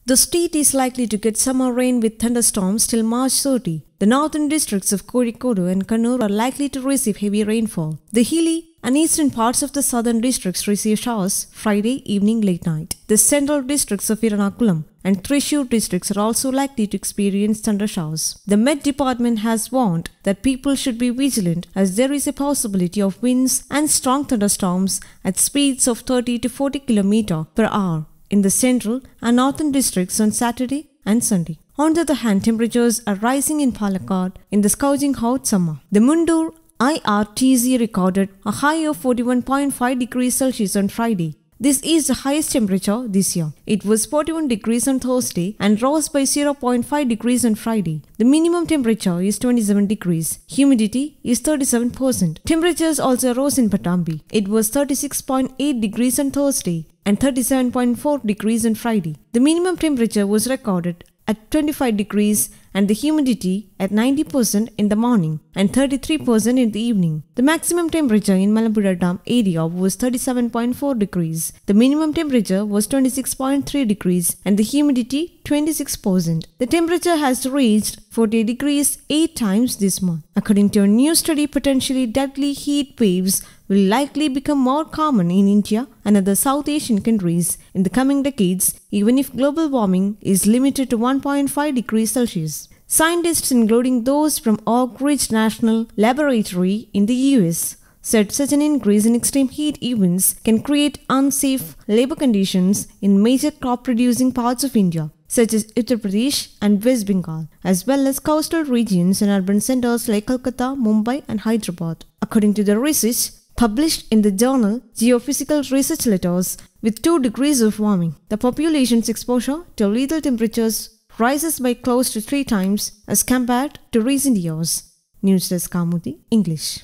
The state is likely to get summer rain with thunderstorms till March 30. The northern districts of Kozhikode and Kannur are likely to receive heavy rainfall. The hilly and eastern parts of the southern districts receive showers Friday evening late night. The central districts of Ernakulam and Thrissur districts are also likely to experience thunder showers. The Met Department has warned that people should be vigilant as there is a possibility of winds and strong thunderstorms at speeds of 30 to 40 km per hour in the central and northern districts on Saturday and Sunday. On the other hand, temperatures are rising in Palakkad in the scorching hot summer. The Mundur IRTC recorded a high of 41.5 degrees Celsius on Friday. This is the highest temperature this year. It was 41 degrees on Thursday and rose by 0.5 degrees on Friday. The minimum temperature is 27 degrees. Humidity is 37%. Temperatures also rose in Patambi. It was 36.8 degrees on Thursday and 37.4 degrees on Friday. The minimum temperature was recorded at 25 degrees and the humidity at 90% in the morning and 33% in the evening. The maximum temperature in Malampuzha Dam area was 37.4 degrees. The minimum temperature was 26.3 degrees and the humidity 26%. The temperature has reached 40 degrees 8 times this month. According to a new study, potentially deadly heat waves will likely become more common in India and other South Asian countries in the coming decades, even if global warming is limited to 1.5 degrees Celsius. Scientists, including those from Oak Ridge National Laboratory in the US, said such an increase in extreme heat events can create unsafe labor conditions in major crop-producing parts of India, such as Uttar Pradesh and West Bengal, as well as coastal regions and urban centers like Kolkata, Mumbai and Hyderabad. According to the research published in the journal Geophysical Research Letters, with 2 degrees of warming, the population's exposure to lethal temperatures rises by close to 3 times as compared to recent years. News Desk Kaumudy, English.